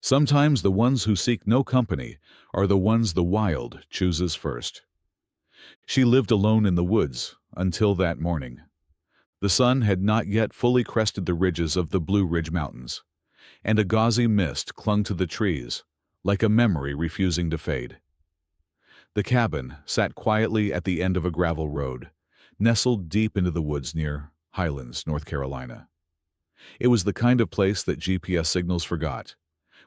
Sometimes the ones who seek no company are the ones the wild chooses first. She lived alone in the woods until that morning. The sun had not yet fully crested the ridges of the Blue Ridge Mountains, and a gauzy mist clung to the trees, like a memory refusing to fade. The cabin sat quietly at the end of a gravel road, nestled deep into the woods near Highlands, North Carolina. It was the kind of place that GPS signals forgot,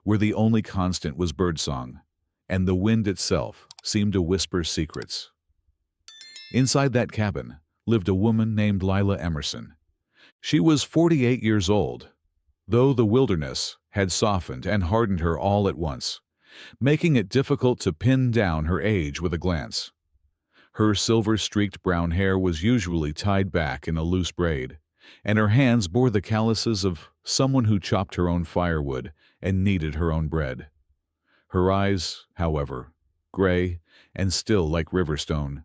where the only constant was birdsong, and the wind itself seemed to whisper secrets. Inside that cabin lived a woman named Lila Emerson. She was 48 years old, though the wilderness had softened and hardened her all at once, making it difficult to pin down her age with a glance. Her silver-streaked brown hair was usually tied back in a loose braid, and her hands bore the calluses of someone who chopped her own firewood and kneaded her own bread. Her eyes, however, gray and still like river stone,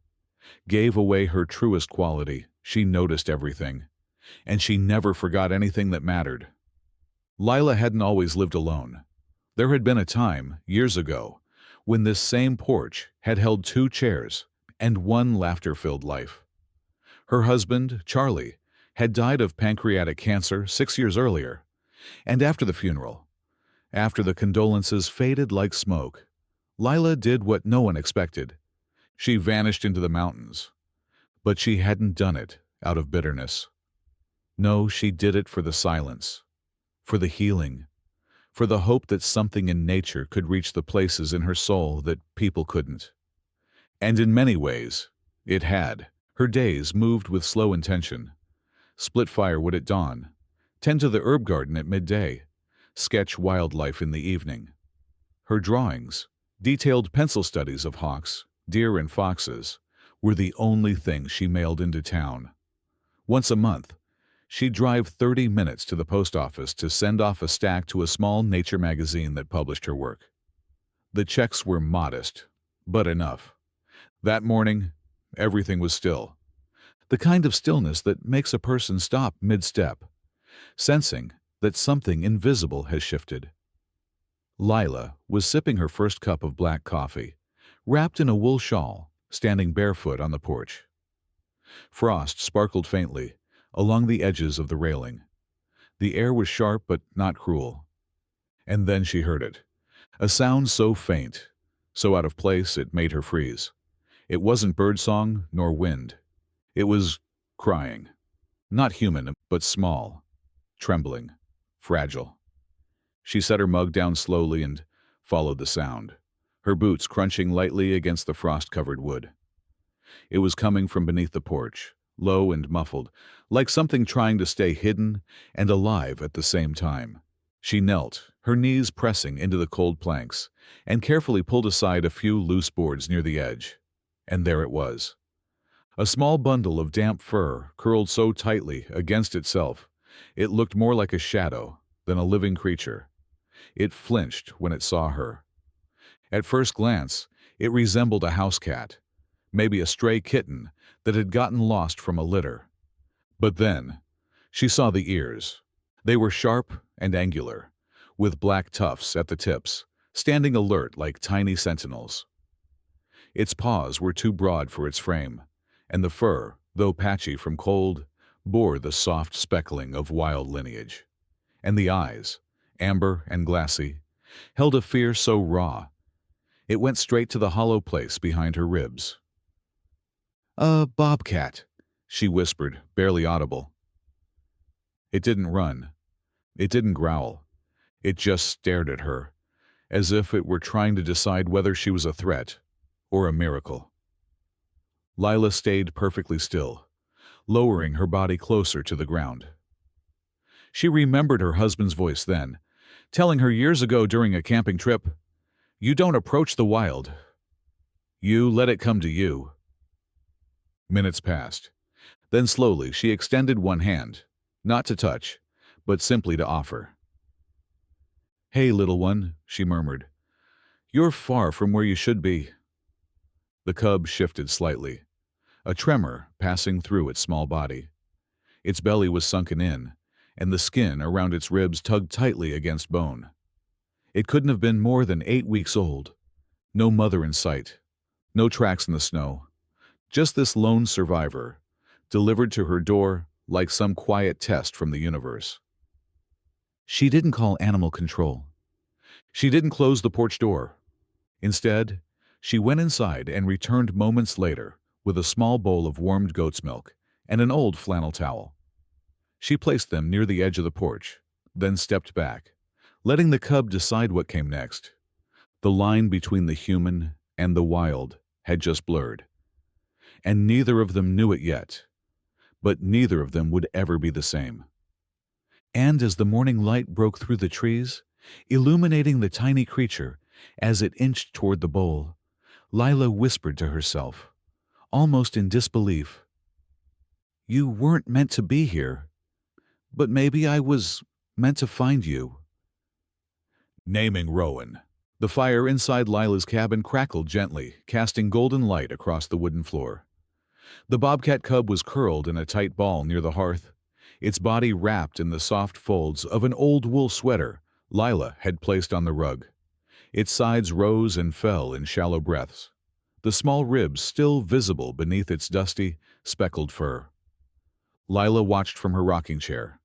gave away her truest quality. She noticed everything, and she never forgot anything that mattered. Lila hadn't always lived alone. There had been a time, years ago, when this same porch had held 2 chairs and 1 laughter-filled life. Her husband, Charlie, had died of pancreatic cancer 6 years earlier, and after the funeral, after the condolences faded like smoke, Lila did what no one expected. She vanished into the mountains. But she hadn't done it out of bitterness. No, she did it for the silence, for the healing, for the hope that something in nature could reach the places in her soul that people couldn't. And in many ways, it had. Her days moved with slow intention. Split firewood at dawn, tend to the herb garden at midday, sketch wildlife in the evening. Her drawings, detailed pencil studies of hawks, deer and foxes, were the only things she mailed into town. Once a month, she'd drive 30 minutes to the post office to send off a stack to a small nature magazine that published her work. The checks were modest, but enough. That morning, everything was still. The kind of stillness that makes a person stop mid-step, sensing that something invisible has shifted. Lila was sipping her first cup of black coffee, wrapped in a wool shawl, standing barefoot on the porch. Frost sparkled faintly along the edges of the railing. The air was sharp but not cruel. And then she heard it, a sound so faint, so out of place it made her freeze. It wasn't birdsong nor wind. It was crying. Not human, but small, trembling, fragile. She set her mug down slowly and followed the sound, her boots crunching lightly against the frost-covered wood. It was coming from beneath the porch, low and muffled, like something trying to stay hidden and alive at the same time. She knelt, her knees pressing into the cold planks, and carefully pulled aside a few loose boards near the edge. And there it was. A small bundle of damp fur curled so tightly against itself, it looked more like a shadow than a living creature. It flinched when it saw her. At first glance, it resembled a house cat, maybe a stray kitten that had gotten lost from a litter. But then, she saw the ears. They were sharp and angular, with black tufts at the tips, standing alert like tiny sentinels. Its paws were too broad for its frame, and the fur, though patchy from cold, bore the soft speckling of wild lineage. And the eyes, amber and glassy, held a fear so raw, it went straight to the hollow place behind her ribs. "A bobcat," she whispered, barely audible. It didn't run. It didn't growl. It just stared at her, as if it were trying to decide whether she was a threat or a miracle. Lila stayed perfectly still, lowering her body closer to the ground. She remembered her husband's voice then, telling her years ago during a camping trip, "You don't approach the wild. You let it come to you." Minutes passed. Then slowly she extended one hand, not to touch, but simply to offer. "Hey, little one," she murmured. "You're far from where you should be." The cub shifted slightly, a tremor passing through its small body. Its belly was sunken in, and the skin around its ribs tugged tightly against bone. It couldn't have been more than 8 weeks old. No mother in sight. No tracks in the snow. Just this lone survivor, delivered to her door like some quiet test from the universe. She didn't call animal control. She didn't close the porch door. Instead, she went inside and returned moments later with a small bowl of warmed goat's milk and an old flannel towel. She placed them near the edge of the porch, then stepped back, letting the cub decide what came next. The line between the human and the wild had just blurred, and neither of them knew it yet, but neither of them would ever be the same. And as the morning light broke through the trees, illuminating the tiny creature as it inched toward the bowl, Lila whispered to herself, almost in disbelief, "You weren't meant to be here, but maybe I was meant to find you." Naming Rowan. The fire inside Lila's cabin crackled gently, casting golden light across the wooden floor. The bobcat cub was curled in a tight ball near the hearth, its body wrapped in the soft folds of an old wool sweater Lila had placed on the rug. Its sides rose and fell in shallow breaths, the small ribs still visible beneath its dusty, speckled fur. Lila watched from her rocking chair,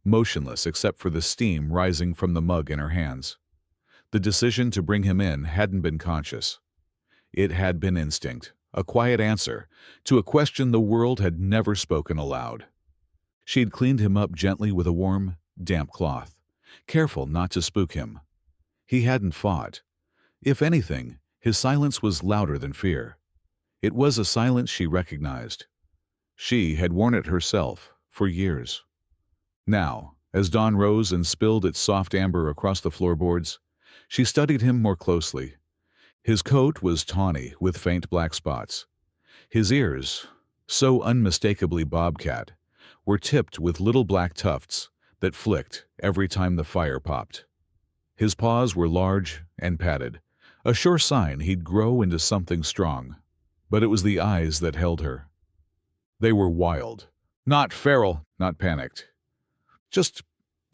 motionless except for the steam rising from the mug in her hands. The decision to bring him in hadn't been conscious. It had been instinct, a quiet answer to a question the world had never spoken aloud. She'd cleaned him up gently with a warm, damp cloth, careful not to spook him. He hadn't fought. If anything, his silence was louder than fear. It was a silence she recognized. She had worn it herself for years. Now, as dawn rose and spilled its soft amber across the floorboards, she studied him more closely. His coat was tawny with faint black spots. His ears, so unmistakably bobcat, were tipped with little black tufts that flicked every time the fire popped. His paws were large and padded, a sure sign he'd grow into something strong. But it was the eyes that held her. They were wild, not feral, not panicked. Just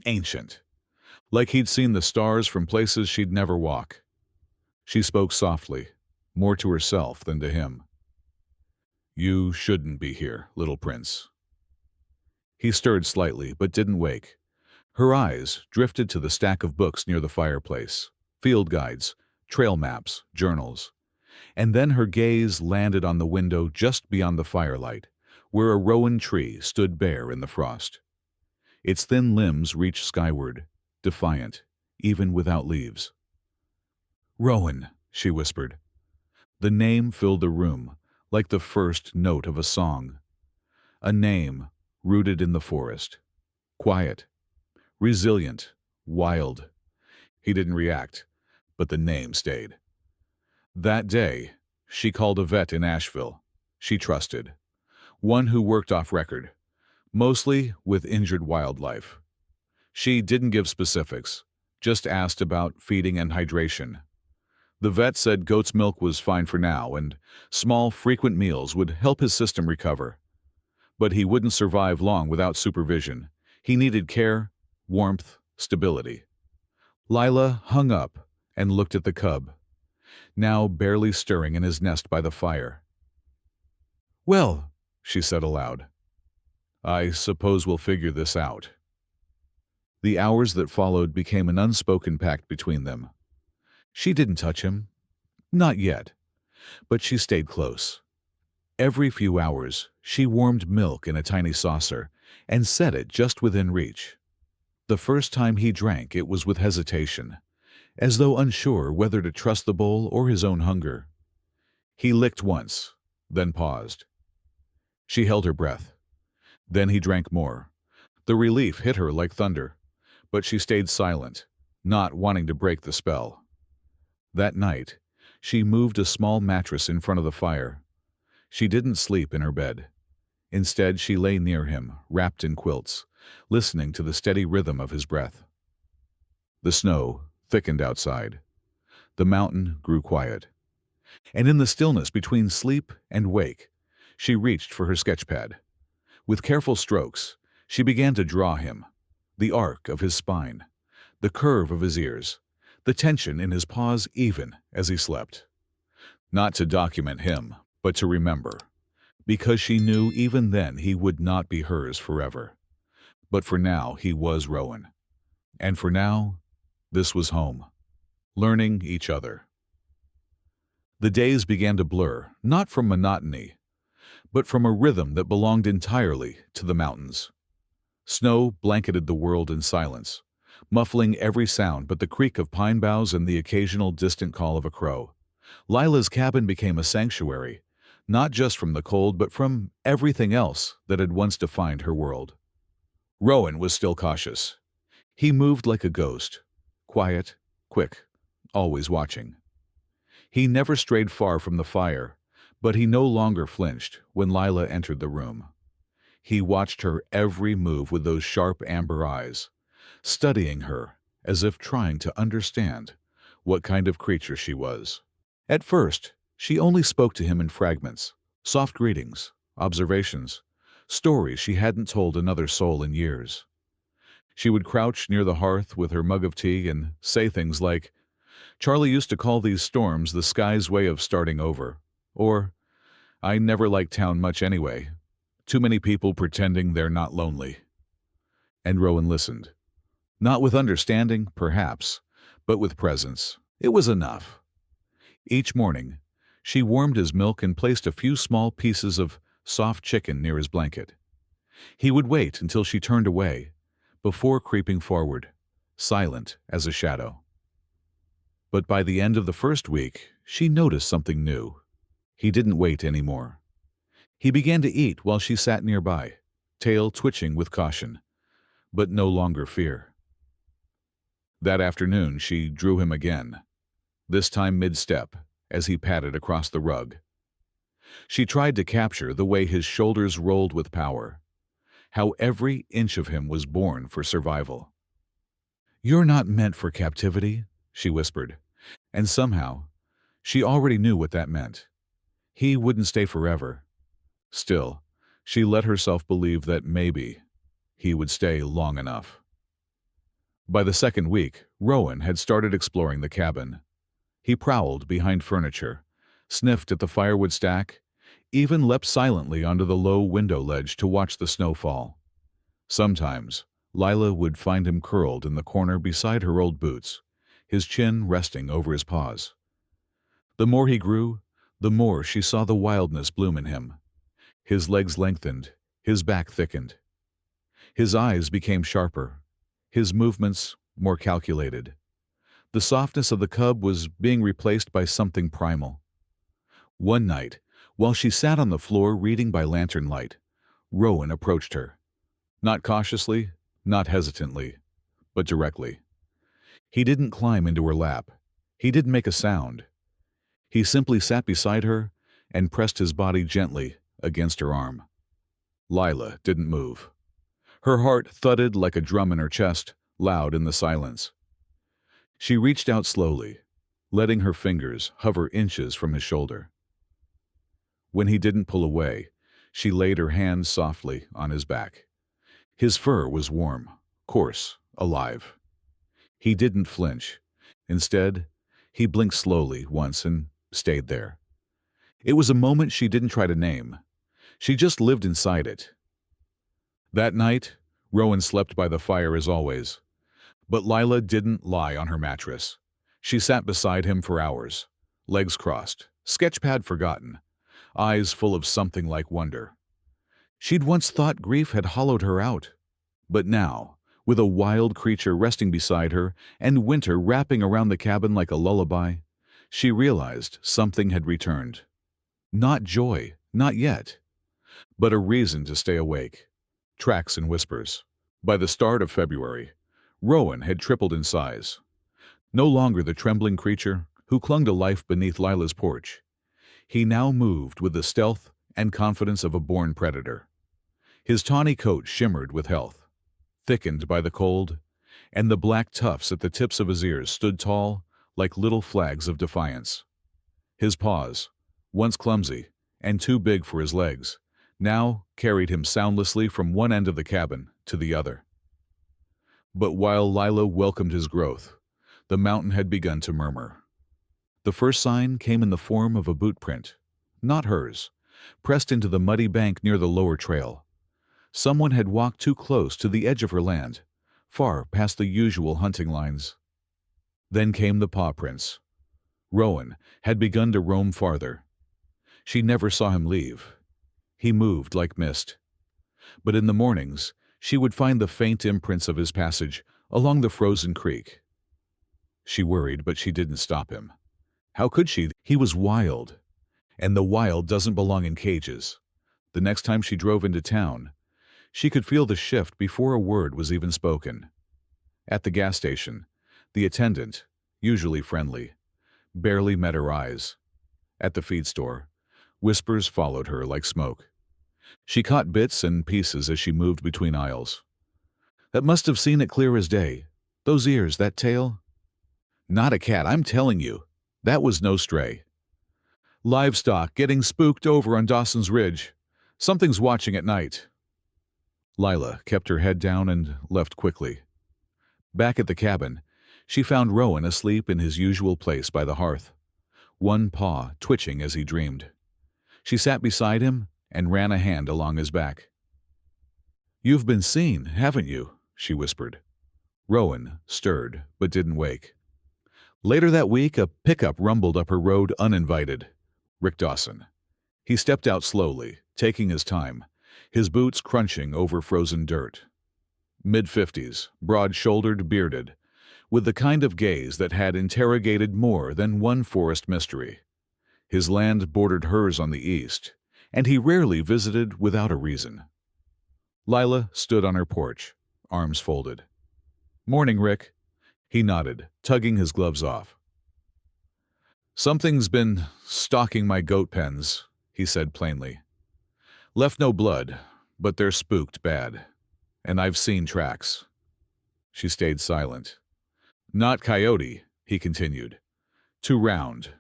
ancient, like he'd seen the stars from places she'd never walk. She spoke softly, more to herself than to him. "You shouldn't be here, little prince." He stirred slightly, but didn't wake. Her eyes drifted to the stack of books near the fireplace, field guides, trail maps, journals. And then her gaze landed on the window just beyond the firelight, where a rowan tree stood bare in the frost. Its thin limbs reached skyward, defiant, even without leaves. "Rowan," she whispered. The name filled the room, like the first note of a song. A name rooted in the forest. Quiet, resilient, wild. He didn't react, but the name stayed. That day, she called a vet in Asheville she trusted, one who worked off record, mostly with injured wildlife. She didn't give specifics, just asked about feeding and hydration. The vet said goat's milk was fine for now, and small, frequent meals would help his system recover. But he wouldn't survive long without supervision. He needed care, warmth, stability. Lila hung up and looked at the cub, now barely stirring in his nest by the fire. "Well," she said aloud, "I suppose we'll figure this out." The hours that followed became an unspoken pact between them. She didn't touch him. Not yet. But she stayed close. Every few hours, she warmed milk in a tiny saucer and set it just within reach. The first time he drank, it was with hesitation, as though unsure whether to trust the bowl or his own hunger. He licked once, then paused. She held her breath. Then he drank more. The relief hit her like thunder, but she stayed silent, not wanting to break the spell. That night, she moved a small mattress in front of the fire. She didn't sleep in her bed. Instead, she lay near him, wrapped in quilts, listening to the steady rhythm of his breath. The snow thickened outside. The mountain grew quiet. And in the stillness between sleep and wake, she reached for her sketchpad. With careful strokes, she began to draw him, the arc of his spine, the curve of his ears, the tension in his paws even as he slept. Not to document him, but to remember, because she knew even then he would not be hers forever. But for now, he was Rowan. And for now, this was home. Learning each other. The days began to blur, not from monotony, but from a rhythm that belonged entirely to the mountains. Snow blanketed the world in silence, muffling every sound but the creak of pine boughs and the occasional distant call of a crow. Lila's cabin became a sanctuary, not just from the cold but from everything else that had once defined her world. Rowan was still cautious. He moved like a ghost, quiet, quick, always watching. He never strayed far from the fire, but he no longer flinched when Lila entered the room. He watched her every move with those sharp amber eyes, studying her as if trying to understand what kind of creature she was. At first, she only spoke to him in fragments, soft greetings, observations, stories she hadn't told another soul in years. She would crouch near the hearth with her mug of tea and say things like, "Charlie used to call these storms the sky's way of starting over," or, "I never liked town much anyway. Too many people pretending they're not lonely." And Rowan listened. Not with understanding, perhaps, but with presence. It was enough. Each morning, she warmed his milk and placed a few small pieces of soft chicken near his blanket. He would wait until she turned away, before creeping forward, silent as a shadow. But by the end of the first week, she noticed something new. He didn't wait anymore. He began to eat while she sat nearby, tail twitching with caution, but no longer fear. That afternoon, she drew him again, this time mid-step, as he padded across the rug. She tried to capture the way his shoulders rolled with power, how every inch of him was born for survival. "You're not meant for captivity," she whispered, and somehow, she already knew what that meant. He wouldn't stay forever. Still, she let herself believe that maybe he would stay long enough. By the second week, Rowan had started exploring the cabin. He prowled behind furniture, sniffed at the firewood stack, even leapt silently onto the low window ledge to watch the snow fall. Sometimes, Lila would find him curled in the corner beside her old boots, his chin resting over his paws. The more he grew, the more she saw the wildness bloom in him. His legs lengthened, his back thickened. His eyes became sharper, his movements more calculated. The softness of the cub was being replaced by something primal. One night, while she sat on the floor reading by lantern light, Rowan approached her. Not cautiously, not hesitantly, but directly. He didn't climb into her lap. He didn't make a sound. He simply sat beside her and pressed his body gently against her arm. Lila didn't move. Her heart thudded like a drum in her chest, loud in the silence. She reached out slowly, letting her fingers hover inches from his shoulder. When he didn't pull away, she laid her hand softly on his back. His fur was warm, coarse, alive. He didn't flinch. Instead, he blinked slowly once and stayed there. It was a moment she didn't try to name. She just lived inside it. That night, Rowan slept by the fire as always. But Lila didn't lie on her mattress. She sat beside him for hours, legs crossed, sketchpad forgotten, eyes full of something like wonder. She'd once thought grief had hollowed her out. But now, with a wild creature resting beside her and winter wrapping around the cabin like a lullaby, she realized something had returned. Not joy, not yet, but a reason to stay awake. Tracks and whispers. By the start of February, Rowan had tripled in size. No longer the trembling creature who clung to life beneath Lila's porch. He now moved with the stealth and confidence of a born predator. His tawny coat shimmered with health, thickened by the cold, and the black tufts at the tips of his ears stood tall like little flags of defiance. His paws, once clumsy and too big for his legs, now carried him soundlessly from one end of the cabin to the other. But while Lila welcomed his growth, The mountain had begun to murmur. The first sign came in the form of a boot print, not hers, pressed into the muddy bank near the lower trail. Someone had walked too close to the edge of her land, far past the usual hunting lines. Then came the paw prints. Rowan had begun to roam farther. She never saw him leave. He moved like mist. But in the mornings, she would find the faint imprints of his passage along the frozen creek. She worried, but she didn't stop him. How could she? He was wild, and the wild doesn't belong in cages. The next time she drove into town, she could feel the shift before a word was even spoken. At the gas station, the attendant, usually friendly, barely met her eyes. At the feed store, whispers followed her like smoke. She caught bits and pieces as she moved between aisles. That must have seen it clear as day. Those ears, that tail. Not a cat, I'm telling you. That was no stray. Livestock getting spooked over on Dawson's Ridge. Something's watching at night. Lila kept her head down and left quickly. Back at the cabin, she found Rowan asleep in his usual place by the hearth, one paw twitching as he dreamed. She sat beside him and ran a hand along his back. "You've been seen, haven't you?" she whispered. Rowan stirred but didn't wake. Later that week, a pickup rumbled up her road uninvited. Rick Dawson. He stepped out slowly, taking his time, his boots crunching over frozen dirt. Mid-50s, broad-shouldered, bearded, with the kind of gaze that had interrogated more than one forest mystery. His land bordered hers on the east, and he rarely visited without a reason. Lila stood on her porch, arms folded. "Morning, Rick." He nodded, tugging his gloves off. "Something's been stalking my goat pens," he said plainly. "Left no blood, but they're spooked bad. And I've seen tracks." She stayed silent. "Not coyote," he continued. "Too round,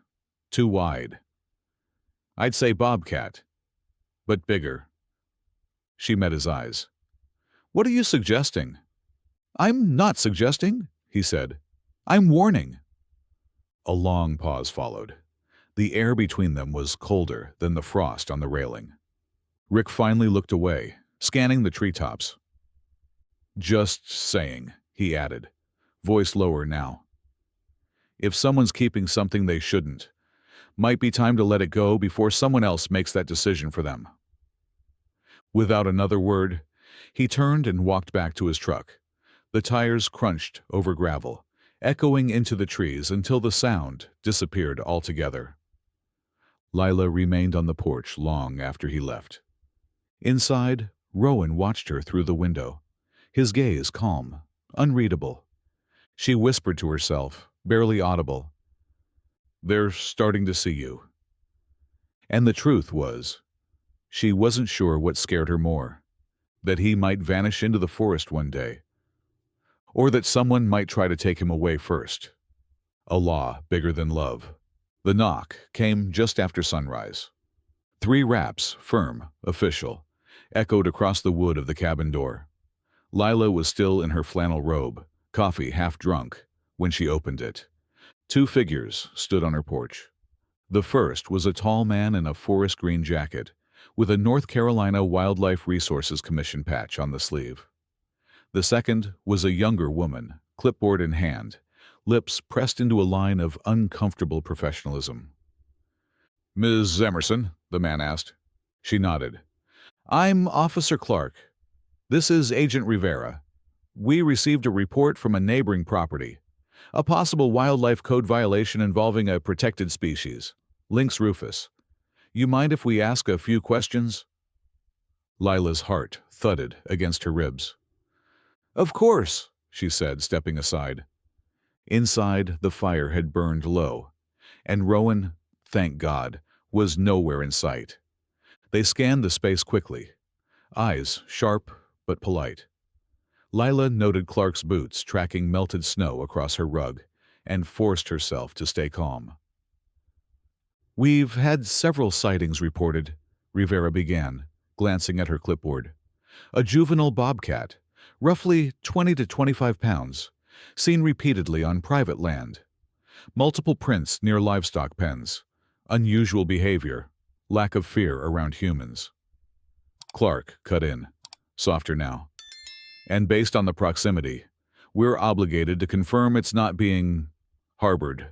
too wide. I'd say bobcat, but bigger." She met his eyes. "What are you suggesting?" "I'm not suggesting," he said. "I'm warning." A long pause followed. The air between them was colder than the frost on the railing. Rick finally looked away, scanning the treetops. "Just saying," he added, voice lower now. "If someone's keeping something they shouldn't, might be time to let it go before someone else makes that decision for them." Without another word, he turned and walked back to his truck. The tires crunched over gravel, echoing into the trees until the sound disappeared altogether. Lila remained on the porch long after he left. Inside, Rowan watched her through the window, his gaze calm, unreadable. She whispered to herself, barely audible, "They're starting to see you." And the truth was, she wasn't sure what scared her more, that he might vanish into the forest one day, or that someone might try to take him away first. A law bigger than love. The knock came just after sunrise. 3 raps, firm, official, echoed across the wood of the cabin door. Lila was still in her flannel robe, coffee half drunk, when she opened it. 2 figures stood on her porch. The first was a tall man in a forest green jacket, with a North Carolina Wildlife Resources Commission patch on the sleeve. The second was a younger woman, clipboard in hand, lips pressed into a line of uncomfortable professionalism. "Ms. Emerson?" the man asked. She nodded. "I'm Officer Clark. This is Agent Rivera. We received a report from a neighboring property. A possible wildlife code violation involving a protected species, Lynx rufus. You mind if we ask a few questions?" Lila's heart thudded against her ribs. "Of course," she said, stepping aside. Inside, the fire had burned low, and Rowan, thank God, was nowhere in sight. They scanned the space quickly, eyes sharp but polite. Lila noted Clark's boots tracking melted snow across her rug and forced herself to stay calm. "We've had several sightings reported," Rivera began, glancing at her clipboard. "A juvenile bobcat, roughly 20 to 25 pounds, seen repeatedly on private land. Multiple prints near livestock pens. Unusual behavior. Lack of fear around humans. Clark cut in. Softer now. And based on the proximity, we're obligated to confirm it's not being harbored.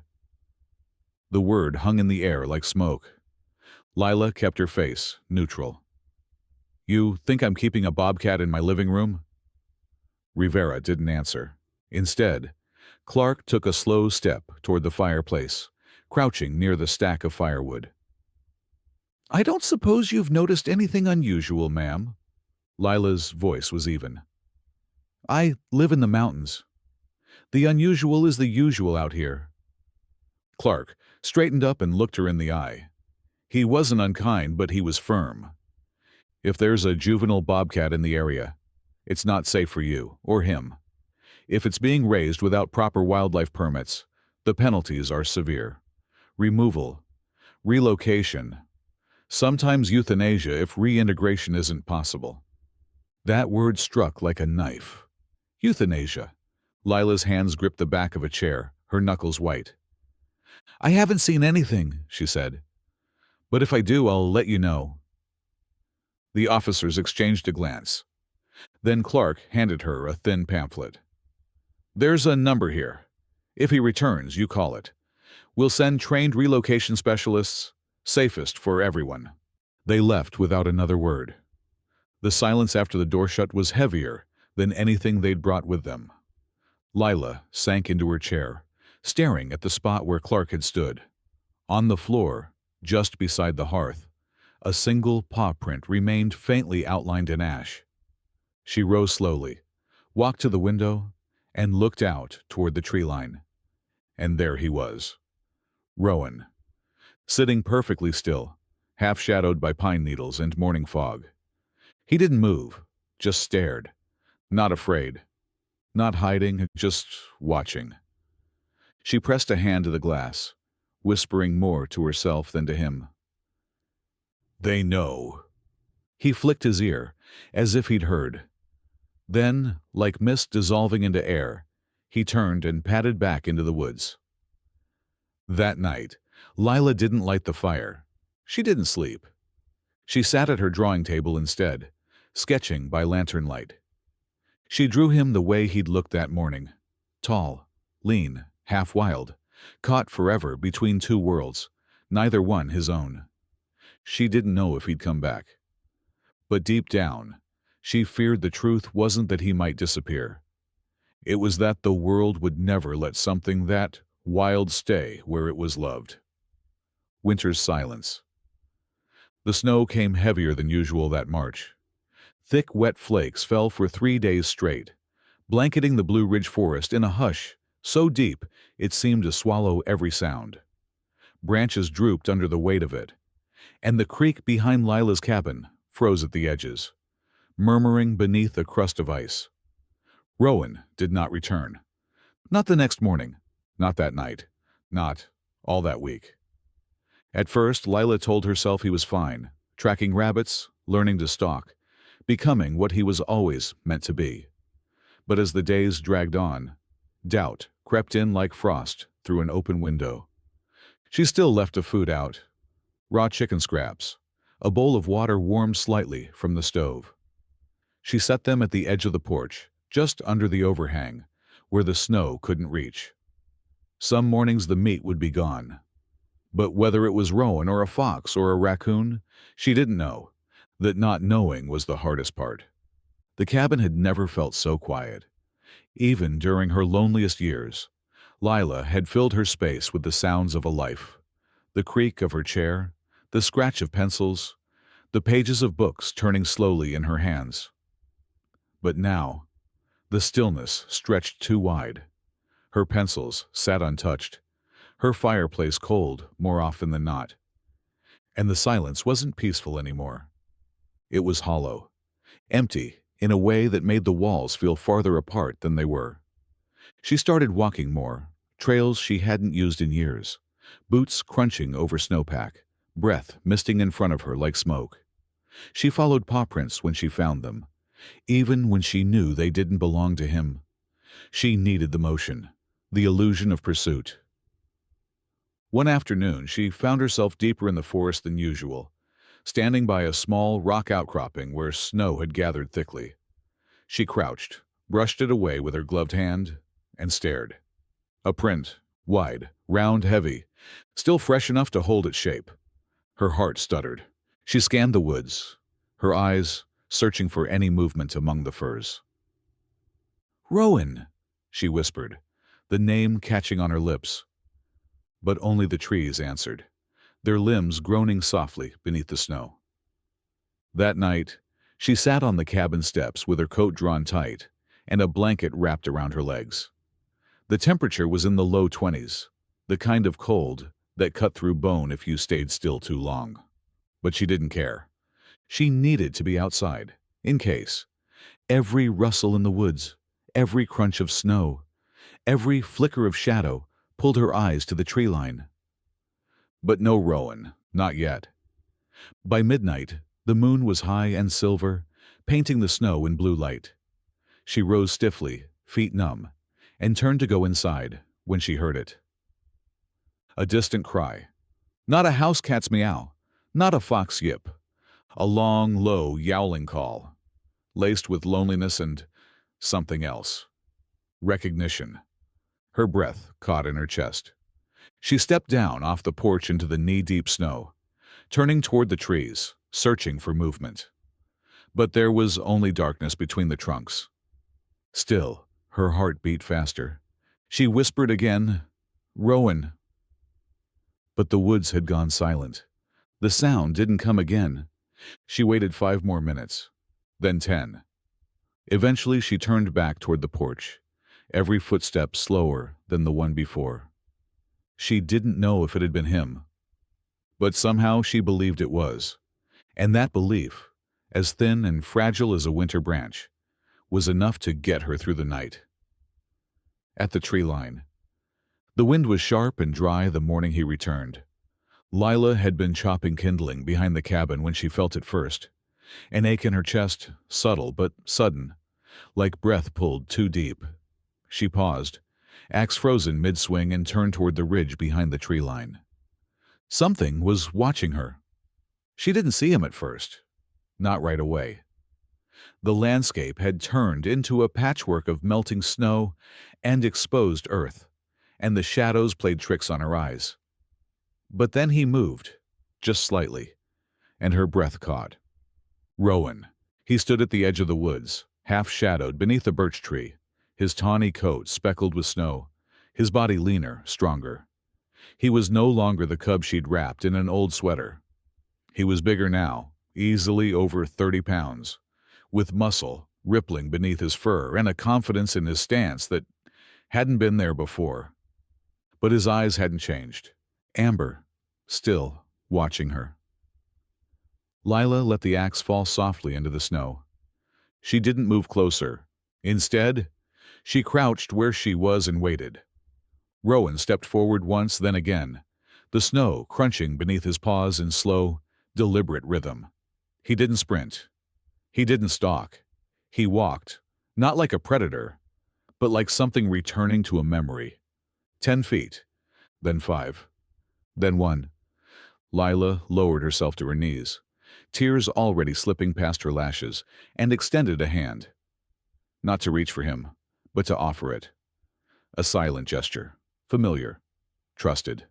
The word hung in the air like smoke. Lila kept her face neutral. You think I'm keeping a bobcat in my living room? Rivera didn't answer. Instead, Clark took a slow step toward the fireplace, crouching near the stack of firewood. I don't suppose you've noticed anything unusual, ma'am. Lila's voice was even. I live in the mountains. The unusual is the usual out here. Clark straightened up and looked her in the eye. He wasn't unkind, but he was firm. If there's a juvenile bobcat in the area, it's not safe for you or him. If it's being raised without proper wildlife permits, the penalties are severe. Removal, relocation, sometimes euthanasia if reintegration isn't possible. That word struck like a knife. Euthanasia. Lila's hands gripped the back of a chair, her knuckles white. I haven't seen anything, she said. But if I do, I'll let you know. The officers exchanged a glance. Then Clark handed her a thin pamphlet. There's a number here. If he returns, you call it. We'll send trained relocation specialists, safest for everyone. They left without another word. The silence after the door shut was heavier than anything they'd brought with them. Lila sank into her chair, staring at the spot where Clark had stood. On the floor, just beside the hearth, a single paw print remained faintly outlined in ash. She rose slowly, walked to the window, and looked out toward the tree line. And there he was. Rowan, sitting perfectly still, half-shadowed by pine needles and morning fog. He didn't move, just stared, not afraid, not hiding, just watching. She pressed a hand to the glass, whispering more to herself than to him. They know. He flicked his ear, as if he'd heard. Then, like mist dissolving into air, he turned and padded back into the woods. That night, Lila didn't light the fire. She didn't sleep. She sat at her drawing table instead, sketching by lantern light. She drew him the way he'd looked that morning. Tall, lean, half wild, caught forever between two worlds, neither one his own. She didn't know if he'd come back. But deep down, she feared the truth wasn't that he might disappear. It was that the world would never let something that wild stay where it was loved. Winter's silence. The snow came heavier than usual that March. Thick, wet flakes fell for 3 days straight, blanketing the Blue Ridge forest in a hush so deep it seemed to swallow every sound. Branches drooped under the weight of it, and the creek behind Lila's cabin froze at the edges, murmuring beneath a crust of ice. Rowan did not return. Not the next morning, not that night, not all that week. At first, Lila told herself he was fine, tracking rabbits, learning to stalk, becoming what he was always meant to be. But as the days dragged on, doubt crept in like frost through an open window. She still left the food out. Raw chicken scraps, a bowl of water warmed slightly from the stove. She set them at the edge of the porch, just under the overhang, where the snow couldn't reach. Some mornings the meat would be gone. But whether it was Rowan or a fox or a raccoon, she didn't know. That not knowing was the hardest part. The cabin had never felt so quiet. Even during her loneliest years, Lila had filled her space with the sounds of a life. The creak of her chair, the scratch of pencils, the pages of books turning slowly in her hands. But now, the stillness stretched too wide. Her pencils sat untouched, her fireplace cold more often than not. And the silence wasn't peaceful anymore. It was hollow, empty in a way that made the walls feel farther apart than they were. She started walking more, trails she hadn't used in years, boots crunching over snowpack, breath misting in front of her like smoke. She followed paw prints when she found them, even when she knew they didn't belong to him. She needed the motion, the illusion of pursuit. One afternoon, she found herself deeper in the forest than usual, standing by a small rock outcropping where snow had gathered thickly. She crouched, brushed it away with her gloved hand, and stared. A print, wide, round, heavy, still fresh enough to hold its shape. Her heart stuttered. She scanned the woods, her eyes searching for any movement among the firs. "Rowan!" she whispered, the name catching on her lips. But only the trees answered, their limbs groaning softly beneath the snow. That night, she sat on the cabin steps with her coat drawn tight and a blanket wrapped around her legs. The temperature was in the low 20s, the kind of cold that cut through bone if you stayed still too long. But she didn't care. She needed to be outside, in case. Every rustle in the woods, every crunch of snow, every flicker of shadow pulled her eyes to the tree line. But no Rowan, not yet. By midnight, the moon was high and silver, painting the snow in blue light. She rose stiffly, feet numb, and turned to go inside when she heard it. A distant cry. Not a house cat's meow, not a fox yip. A long, low, yowling call, laced with loneliness and something else. Recognition. Her breath caught in her chest. She stepped down off the porch into the knee-deep snow, turning toward the trees, searching for movement. But there was only darkness between the trunks. Still, her heart beat faster. She whispered again, "Rowan." But the woods had gone silent. The sound didn't come again. She waited 5 more minutes, then 10. Eventually she turned back toward the porch, every footstep slower than the one before. She didn't know if it had been him, but somehow she believed it was, and that belief, as thin and fragile as a winter branch, was enough to get her through the night. At the tree line. The wind was sharp and dry the morning he returned. Lila had been chopping kindling behind the cabin when she felt it first, an ache in her chest, subtle but sudden, like breath pulled too deep. She paused, axe frozen mid-swing, and turned toward the ridge behind the tree line. Something was watching her. She didn't see him at first, not right away. The landscape had turned into a patchwork of melting snow and exposed earth, and the shadows played tricks on her eyes. But then he moved, just slightly, and her breath caught. Rowan. He stood at the edge of the woods, half-shadowed beneath a birch tree, his tawny coat speckled with snow, his body leaner, stronger. He was no longer the cub she'd wrapped in an old sweater. He was bigger now, easily over 30 pounds, with muscle rippling beneath his fur and a confidence in his stance that hadn't been there before. But his eyes hadn't changed. Amber, still watching her. Lila let the axe fall softly into the snow. She didn't move closer. Instead, she crouched where she was and waited. Rowan stepped forward once, then again, the snow crunching beneath his paws in slow, deliberate rhythm. He didn't sprint. He didn't stalk. He walked, not like a predator, but like something returning to a memory. 10 feet, then 5, then 1. Lila lowered herself to her knees, tears already slipping past her lashes, and extended a hand. Not to reach for him, but to offer it. A silent gesture, familiar, trusted.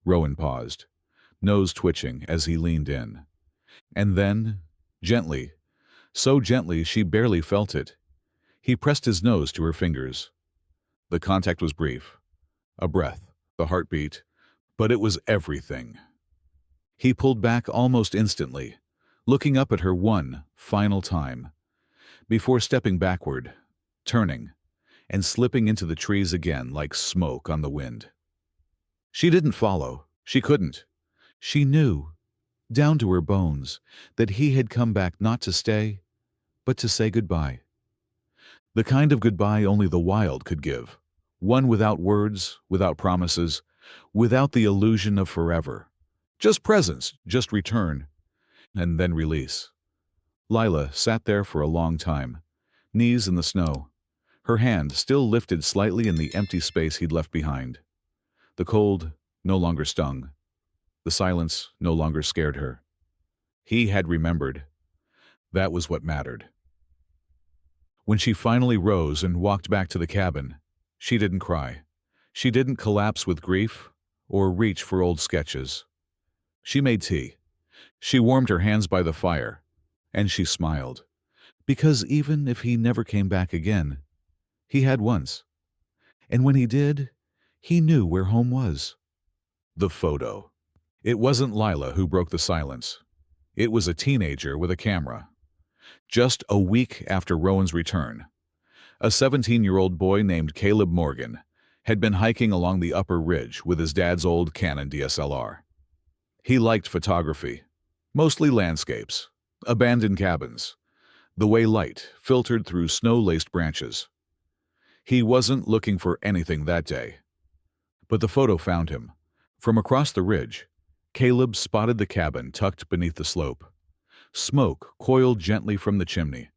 Rowan paused, nose twitching as he leaned in. And then, gently, so gently she barely felt it, he pressed his nose to her fingers. The contact was brief. A breath, a heartbeat, but it was everything. He pulled back almost instantly, looking up at her one final time, before stepping backward, turning, and slipping into the trees again like smoke on the wind. She didn't follow. She couldn't. She knew, down to her bones, that he had come back not to stay, but to say goodbye. The kind of goodbye only the wild could give, one without words, without promises, without the illusion of forever. Just presence, just return, and then release. Lila sat there for a long time, knees in the snow, her hand still lifted slightly in the empty space he'd left behind. The cold no longer stung. The silence no longer scared her. He had remembered. That was what mattered. When she finally rose and walked back to the cabin, she didn't cry. She didn't collapse with grief or reach for old sketches. She made tea. She warmed her hands by the fire, and she smiled. Because even if he never came back again, he had once. And when he did, he knew where home was. The photo. It wasn't Lila who broke the silence. It was a teenager with a camera. Just a week after Rowan's return, a 17-year-old boy named Caleb Morgan had been hiking along the upper ridge with his dad's old Canon DSLR. He liked photography, mostly landscapes, abandoned cabins, the way light filtered through snow-laced branches. He wasn't looking for anything that day. But the photo found him. From across the ridge, Caleb spotted the cabin tucked beneath the slope. Smoke coiled gently from the chimney,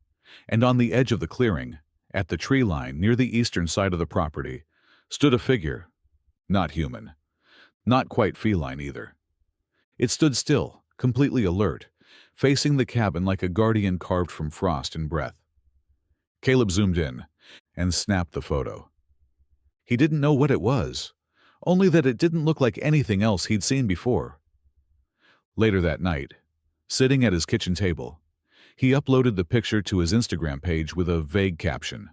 and on the edge of the clearing, at the tree line near the eastern side of the property, stood a figure. Not human. Not quite feline either. It stood still, completely alert, facing the cabin like a guardian carved from frost and breath. Caleb zoomed in and snapped the photo. He didn't know what it was, only that it didn't look like anything else he'd seen before. Later that night, sitting at his kitchen table, he uploaded the picture to his Instagram page with a vague caption.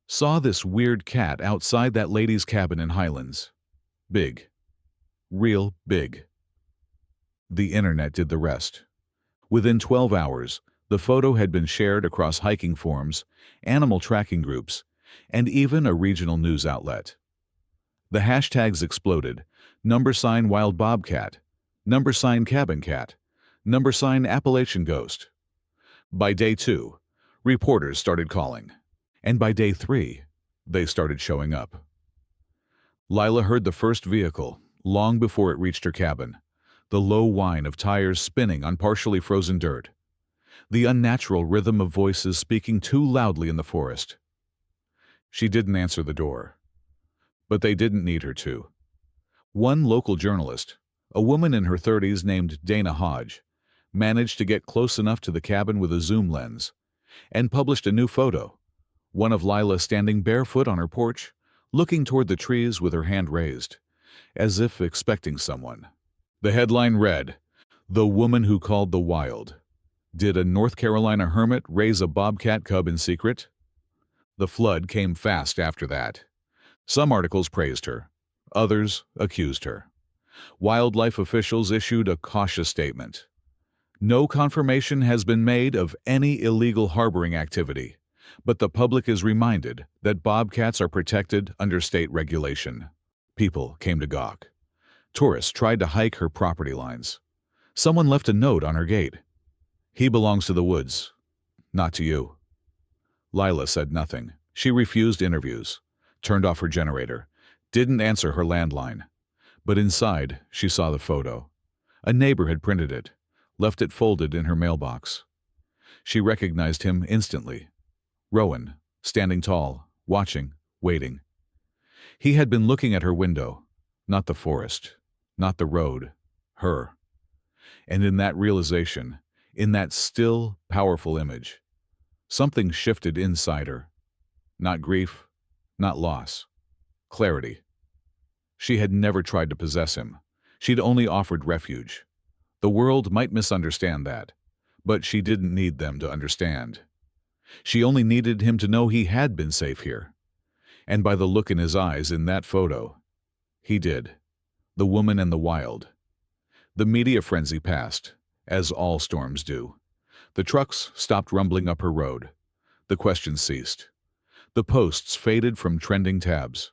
Saw this weird cat outside that lady's cabin in Highlands. Big. Real big. The internet did the rest. Within 12 hours, the photo had been shared across hiking forums, animal tracking groups, and even a regional news outlet. The hashtags exploded: #wild bobcat, #cabin cat, #Appalachian ghost. By day 2, reporters started calling, and by day 3, they started showing up. Lila heard the first vehicle long before it reached her cabin, the low whine of tires spinning on partially frozen dirt, the unnatural rhythm of voices speaking too loudly in the forest. She didn't answer the door, but they didn't need her to. One local journalist, a woman in her 30s named Dana Hodge, managed to get close enough to the cabin with a zoom lens and published a new photo, one of Lila standing barefoot on her porch, looking toward the trees with her hand raised, as if expecting someone. The headline read, "The Woman Who Called the Wild. Did a North Carolina hermit raise a bobcat cub in secret?" The flood came fast after that. Some articles praised her, others accused her. Wildlife officials issued a cautious statement. No confirmation has been made of any illegal harboring activity, but the public is reminded that bobcats are protected under state regulation. People came to gawk. Tourists tried to hike her property lines. Someone left a note on her gate. "He belongs to the woods, not to you." Lila said nothing. She refused interviews, turned off her generator, didn't answer her landline. But inside, she saw the photo. A neighbor had printed it, left it folded in her mailbox. She recognized him instantly. Rowan, standing tall, watching, waiting. He had been looking at her window, not the forest, not the road, her. And in that realization, in that still, powerful image, something shifted inside her. Not grief, not loss. Clarity. She had never tried to possess him. She'd only offered refuge. The world might misunderstand that, but she didn't need them to understand. She only needed him to know he had been safe here. And by the look in his eyes in that photo, he did. The woman and the wild. The media frenzy passed, as all storms do. The trucks stopped rumbling up her road. The questions ceased. The posts faded from trending tabs.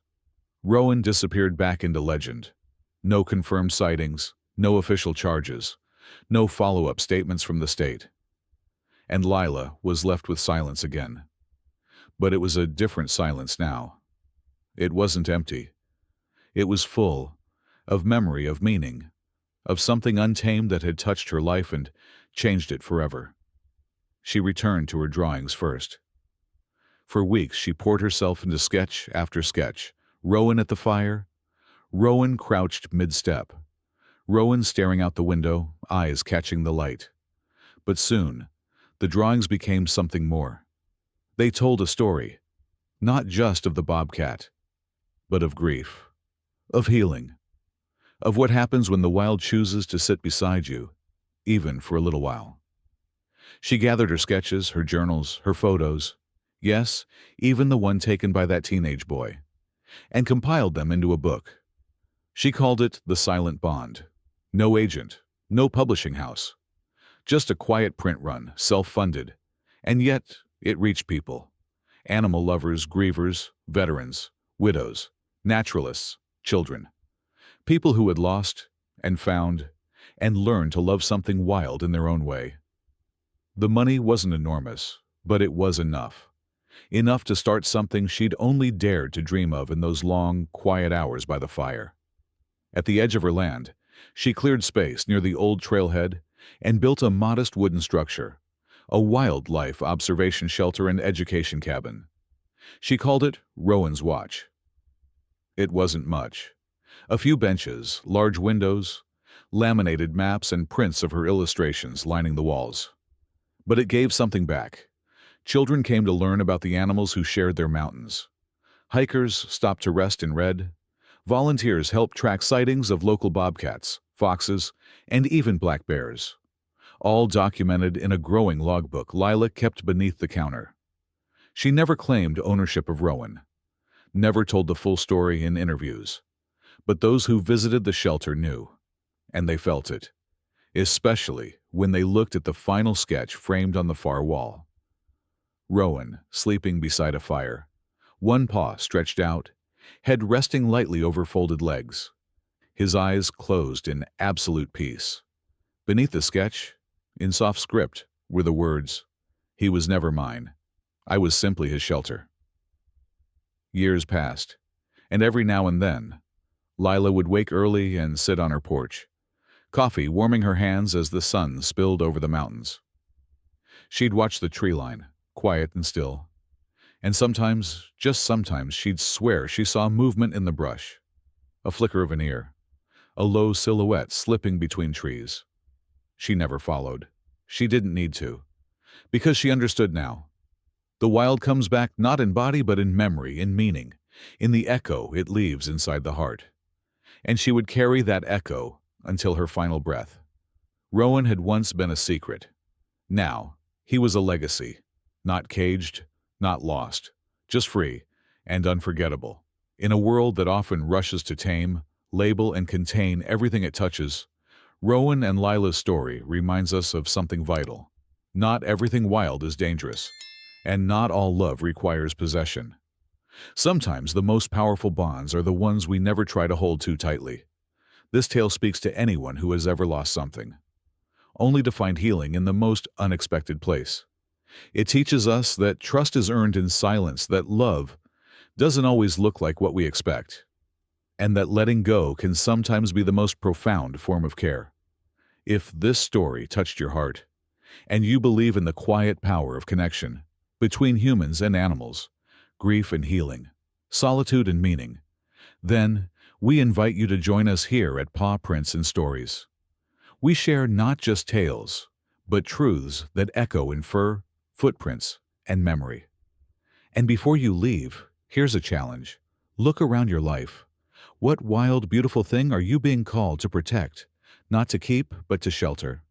Rowan disappeared back into legend. No confirmed sightings, no official charges, no follow-up statements from the state. And Lila was left with silence again. But it was a different silence now. It wasn't empty. It was full of memory, of meaning, of something untamed that had touched her life and changed it forever. She returned to her drawings first. For weeks she poured herself into sketch after sketch. Rowan at the fire, Rowan crouched mid-step, Rowan staring out the window, eyes catching the light. But soon, the drawings became something more. They told a story, not just of the bobcat, but of grief, of healing, of what happens when the wild chooses to sit beside you, even for a little while. She gathered her sketches, her journals, her photos, yes, even the one taken by that teenage boy, and compiled them into a book. She called it The Silent Bond. No agent, no publishing house. Just a quiet print run, self-funded. And yet, it reached people. Animal lovers, grievers, veterans, widows, naturalists, children. People who had lost and found and learned to love something wild in their own way. The money wasn't enormous, but it was enough. Enough to start something she'd only dared to dream of in those long, quiet hours by the fire. At the edge of her land, she cleared space near the old trailhead and built a modest wooden structure, a wildlife observation shelter and education cabin. She called it Rowan's Watch. It wasn't much. A few benches, large windows, laminated maps and prints of her illustrations lining the walls. But it gave something back. Children came to learn about the animals who shared their mountains. Hikers stopped to rest and read. Volunteers helped track sightings of local bobcats, foxes, and even black bears. All documented in a growing logbook Lila kept beneath the counter. She never claimed ownership of Rowan, never told the full story in interviews. But those who visited the shelter knew, and they felt it, especially when they looked at the final sketch framed on the far wall. Rowan, sleeping beside a fire, one paw stretched out, head resting lightly over folded legs, his eyes closed in absolute peace. Beneath the sketch, in soft script, were the words, "He was never mine. I was simply his shelter." Years passed, and every now and then, Lila would wake early and sit on her porch, coffee warming her hands as the sun spilled over the mountains. She'd watch the tree line, quiet and still, and sometimes, just sometimes, she'd swear she saw movement in the brush, a flicker of an ear, a low silhouette slipping between trees. She never followed. She didn't need to, because she understood now. The wild comes back not in body but in memory, in meaning, in the echo it leaves inside the heart. And she would carry that echo until her final breath. Rowan had once been a secret. Now, he was a legacy, not caged, not lost, just free and unforgettable. In a world that often rushes to tame, label, and contain everything it touches, Rowan and Lila's story reminds us of something vital. Not everything wild is dangerous, and not all love requires possession. Sometimes the most powerful bonds are the ones we never try to hold too tightly. This tale speaks to anyone who has ever lost something, only to find healing in the most unexpected place. It teaches us that trust is earned in silence, that love doesn't always look like what we expect, and that letting go can sometimes be the most profound form of care. If this story touched your heart, and you believe in the quiet power of connection between humans and animals, grief and healing, solitude and meaning, then we invite you to join us here at Paw Prints and Stories. We share not just tales, but truths that echo in fur, footprints, and memory. And before you leave, here's a challenge. Look around your life. What wild, beautiful thing are you being called to protect, not to keep, but to shelter?